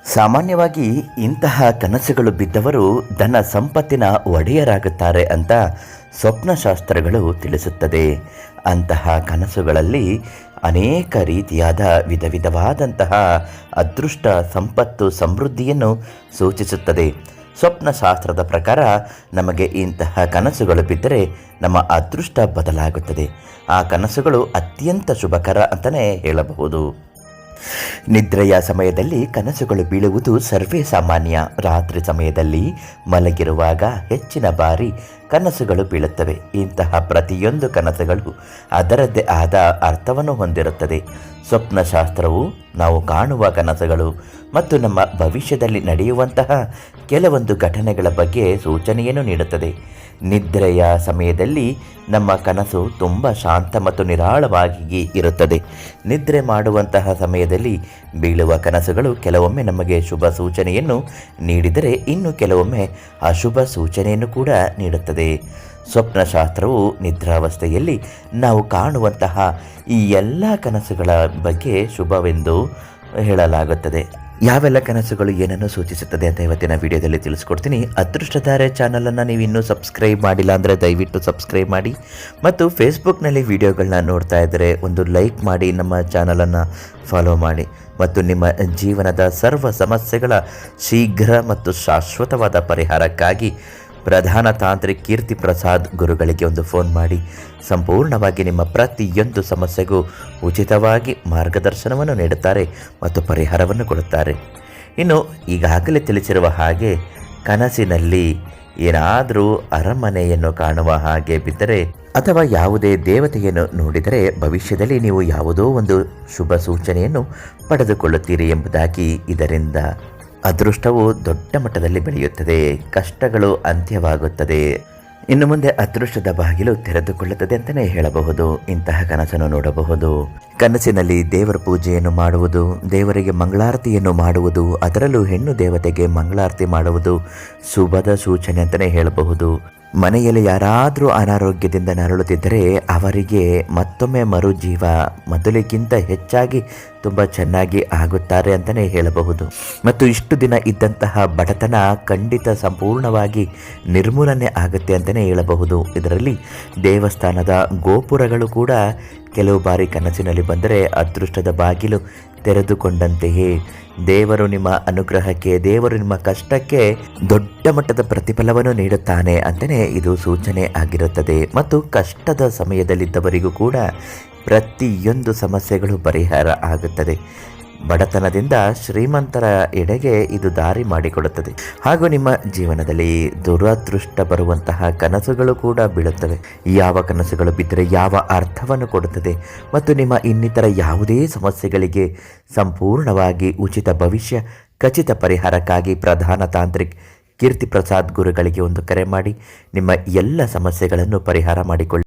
ಸಾಮಾನ್ಯವಾಗಿ ಇಂತಹ ಕನಸುಗಳು ಬಿದ್ದವರು ಧನ ಸಂಪತ್ತಿನ ಒಡೆಯರಾಗುತ್ತಾರೆ ಅಂತ ಸ್ವಪ್ನಶಾಸ್ತ್ರಗಳು ತಿಳಿಸುತ್ತದೆ. ಅಂತಹ ಕನಸುಗಳಲ್ಲಿ ಅನೇಕ ರೀತಿಯಾದ ವಿಧವಾದಂತಹ ಅದೃಷ್ಟ, ಸಂಪತ್ತು, ಸಮೃದ್ಧಿಯನ್ನು ಸೂಚಿಸುತ್ತದೆ. ಸ್ವಪ್ನಶಾಸ್ತ್ರದ ಪ್ರಕಾರ ನಮಗೆ ಇಂತಹ ಕನಸುಗಳು ಬಿದ್ದರೆ ನಮ್ಮ ಅದೃಷ್ಟ ಬದಲಾಗುತ್ತದೆ. ಆ ಕನಸುಗಳು ಅತ್ಯಂತ ಶುಭಕರ ಅಂತಲೇ ಹೇಳಬಹುದು. ನಿದ್ರೆಯ ಸಮಯದಲ್ಲಿ ಕನಸುಗಳು ಬೀಳುವುದು ಸರ್ವೇ ಸಾಮಾನ್ಯ. ರಾತ್ರಿ ಸಮಯದಲ್ಲಿ ಮಲಗಿರುವಾಗ ಹೆಚ್ಚಿನ ಬಾರಿ ಕನಸುಗಳು ಬೀಳುತ್ತವೆ. ಇಂತಹ ಪ್ರತಿಯೊಂದು ಕನಸುಗಳು ಅದರದ್ದೇ ಆದ ಅರ್ಥವನ್ನು ಹೊಂದಿರುತ್ತದೆ. ಸ್ವಪ್ನಶಾಸ್ತ್ರವು ನಾವು ಕಾಣುವ ಕನಸುಗಳು ಮತ್ತು ನಮ್ಮ ಭವಿಷ್ಯದಲ್ಲಿ ನಡೆಯುವಂತಹ ಕೆಲವೊಂದು ಘಟನೆಗಳ ಬಗ್ಗೆ ಸೂಚನೆಯನ್ನು ನೀಡುತ್ತದೆ. ನಿದ್ರೆಯ ಸಮಯದಲ್ಲಿ ನಮ್ಮ ಕನಸು ತುಂಬ ಶಾಂತ ಮತ್ತು ನಿರಾಳವಾಗಿ ಇರುತ್ತದೆ. ನಿದ್ರೆ ಮಾಡುವಂತಹ ಸಮಯದಲ್ಲಿ ಬೀಳುವ ಕನಸುಗಳು ಕೆಲವೊಮ್ಮೆ ನಮಗೆ ಶುಭ ಸೂಚನೆಯನ್ನು ನೀಡಿದರೆ ಇನ್ನು ಕೆಲವೊಮ್ಮೆ ಅಶುಭ ಸೂಚನೆಯನ್ನು ಕೂಡ ನೀಡುತ್ತದೆ. ಸ್ವಪ್ನಶಾಸ್ತ್ರವು ನಿದ್ರಾವಸ್ಥೆಯಲ್ಲಿ ನಾವು ಕಾಣುವಂತಹ ಈ ಎಲ್ಲ ಕನಸುಗಳ ಬಗ್ಗೆ ಶುಭವೆಂದು ಹೇಳಲಾಗುತ್ತದೆ. ಯಾವೆಲ್ಲ ಕನಸುಗಳು ಏನನ್ನು ಸೂಚಿಸುತ್ತದೆ ಅಂತ ಇವತ್ತಿನ ವಿಡಿಯೋದಲ್ಲಿ ತಿಳಿಸ್ಕೊಡ್ತೀನಿ. ಅದೃಷ್ಟಧಾರೆ ಚಾನಲನ್ನು ನೀವು ಇನ್ನೂ ಸಬ್ಸ್ಕ್ರೈಬ್ ಮಾಡಿಲ್ಲ ಅಂದರೆ ದಯವಿಟ್ಟು ಸಬ್ಸ್ಕ್ರೈಬ್ ಮಾಡಿ ಮತ್ತು ಫೇಸ್ಬುಕ್ನಲ್ಲಿ ವಿಡಿಯೋಗಳನ್ನ ನೋಡ್ತಾ ಇದ್ದರೆ ಒಂದು ಲೈಕ್ ಮಾಡಿ, ನಮ್ಮ ಚಾನಲನ್ನು ಫಾಲೋ ಮಾಡಿ ಮತ್ತು ನಿಮ್ಮ ಜೀವನದ ಸರ್ವ ಸಮಸ್ಯೆಗಳ ಶೀಘ್ರ ಮತ್ತು ಶಾಶ್ವತವಾದ ಪರಿಹಾರಕ್ಕಾಗಿ ಪ್ರಧಾನ ತಾಂತ್ರಿಕ್ ಕೀರ್ತಿ ಪ್ರಸಾದ್ ಗುರುಗಳಿಗೆ ಒಂದು ಫೋನ್ ಮಾಡಿ ಸಂಪೂರ್ಣವಾಗಿ ನಿಮ್ಮ ಪ್ರತಿಯೊಂದು ಸಮಸ್ಯೆಗೂ ಉಚಿತವಾಗಿ ಮಾರ್ಗದರ್ಶನವನ್ನು ನೀಡುತ್ತಾರೆ ಮತ್ತು ಪರಿಹಾರವನ್ನು ಕೊಡುತ್ತಾರೆ. ಇನ್ನು ಈಗಾಗಲೇ ತಿಳಿಸಿರುವ ಹಾಗೆ ಕನಸಿನಲ್ಲಿ ಏನಾದರೂ ಅರಮನೆಯನ್ನು ಕಾಣುವ ಹಾಗೆ ಬಿದ್ದರೆ ಅಥವಾ ಯಾವುದೇ ದೇವತೆಯನ್ನು ನೋಡಿದರೆ ಭವಿಷ್ಯದಲ್ಲಿ ನೀವು ಯಾವುದೋ ಒಂದು ಶುಭ ಸೂಚನೆಯನ್ನು ಪಡೆದುಕೊಳ್ಳುತ್ತೀರಿ ಎಂಬುದಾಗಿ. ಇದರಿಂದ ಅದೃಷ್ಟವು ದೊಡ್ಡ ಮಟ್ಟದಲ್ಲಿ ಬೆಳೆಯುತ್ತದೆ, ಕಷ್ಟಗಳು ಅಂತ್ಯವಾಗುತ್ತದೆ, ಇನ್ನು ಮುಂದೆ ಅದೃಷ್ಟದ ಬಾಗಿಲು ತೆರೆದುಕೊಳ್ಳುತ್ತದೆ ಅಂತಲೇ ಹೇಳಬಹುದು. ಇಂತಹ ಕನಸನ್ನು ನೋಡಬಹುದು. ಕನಸಿನಲ್ಲಿ ದೇವರ ಪೂಜೆಯನ್ನು ಮಾಡುವುದು, ದೇವರಿಗೆ ಮಂಗಳಾರತಿಯನ್ನು ಮಾಡುವುದು, ಅದರಲ್ಲೂ ಹೆಣ್ಣು ದೇವತೆಗೆ ಮಂಗಳಾರತಿ ಮಾಡುವುದು ಶುಭದ ಸೂಚನೆ ಅಂತಲೇ ಹೇಳಬಹುದು. ಮನೆಯಲ್ಲಿ ಯಾರಾದರೂ ಅನಾರೋಗ್ಯದಿಂದ ನರಳುತ್ತಿದ್ದರೆ ಅವರಿಗೆ ಮತ್ತೊಮ್ಮೆ ಮರುಜೀವ ಮೊದಲಿಗಿಂತ ಹೆಚ್ಚಾಗಿ ತುಂಬ ಚೆನ್ನಾಗಿ ಆಗುತ್ತಾರೆ ಅಂತಲೇ ಹೇಳಬಹುದು. ಮತ್ತು ಇಷ್ಟು ದಿನ ಇದ್ದಂತಹ ಬಡತನ ಖಂಡಿತ ಸಂಪೂರ್ಣವಾಗಿ ನಿರ್ಮೂಲನೆ ಆಗುತ್ತೆ ಅಂತಲೇ ಹೇಳಬಹುದು. ಇದರಲ್ಲಿ ದೇವಸ್ಥಾನದ ಗೋಪುರಗಳು ಕೂಡ ಕೆಲವು ಬಾರಿ ಕನಸಿನಲ್ಲಿ ಬಂದರೆ ಅದೃಷ್ಟದ ಬಾಗಿಲು ತೆರೆದುಕೊಂಡಂತೆಯೇ ದೇವರು ನಿಮ್ಮ ಅನುಗ್ರಹಕ್ಕೆ, ದೇವರು ನಿಮ್ಮ ಕಷ್ಟಕ್ಕೆ ದೊಡ್ಡ ಮಟ್ಟದ ಪ್ರತಿಫಲವನ್ನು ನೀಡುತ್ತಾನೆ ಅಂತಲೇ ಇದು ಸೂಚನೆ ಆಗಿರುತ್ತದೆ. ಮತ್ತು ಕಷ್ಟದ ಸಮಯದಲ್ಲಿದ್ದವರಿಗೂ ಕೂಡ ಪ್ರತಿಯೊಂದು ಸಮಸ್ಯೆಗಳು ಪರಿಹಾರ ಆಗುತ್ತದೆ. ಬಡತನದಿಂದ ಶ್ರೀಮಂತರ ಎಡೆಗೆ ಇದು ದಾರಿ ಮಾಡಿಕೊಡುತ್ತದೆ. ಹಾಗೂ ನಿಮ್ಮ ಜೀವನದಲ್ಲಿ ದುರದೃಷ್ಟ ಬರುವಂತಹ ಕನಸುಗಳು ಕೂಡ ಬೀಳುತ್ತವೆ. ಯಾವ ಕನಸುಗಳು ಬಿದ್ದರೆ ಯಾವ ಅರ್ಥವನ್ನು ಕೊಡುತ್ತದೆ ಮತ್ತು ನಿಮ್ಮ ಇನ್ನಿತರ ಯಾವುದೇ ಸಮಸ್ಯೆಗಳಿಗೆ ಸಂಪೂರ್ಣವಾಗಿ ಉಚಿತ ಭವಿಷ್ಯ ಖಚಿತ ಪರಿಹಾರಕ್ಕಾಗಿ ಪ್ರಧಾನ ತಾಂತ್ರಿಕ್ ಕೀರ್ತಿ ಪ್ರಸಾದ್ ಗುರುಗಳಿಗೆ ಒಂದು ಕರೆ ಮಾಡಿ ನಿಮ್ಮ ಎಲ್ಲ ಸಮಸ್ಯೆಗಳನ್ನು ಪರಿಹಾರ ಮಾಡಿಕೊಳ್ಳಿ.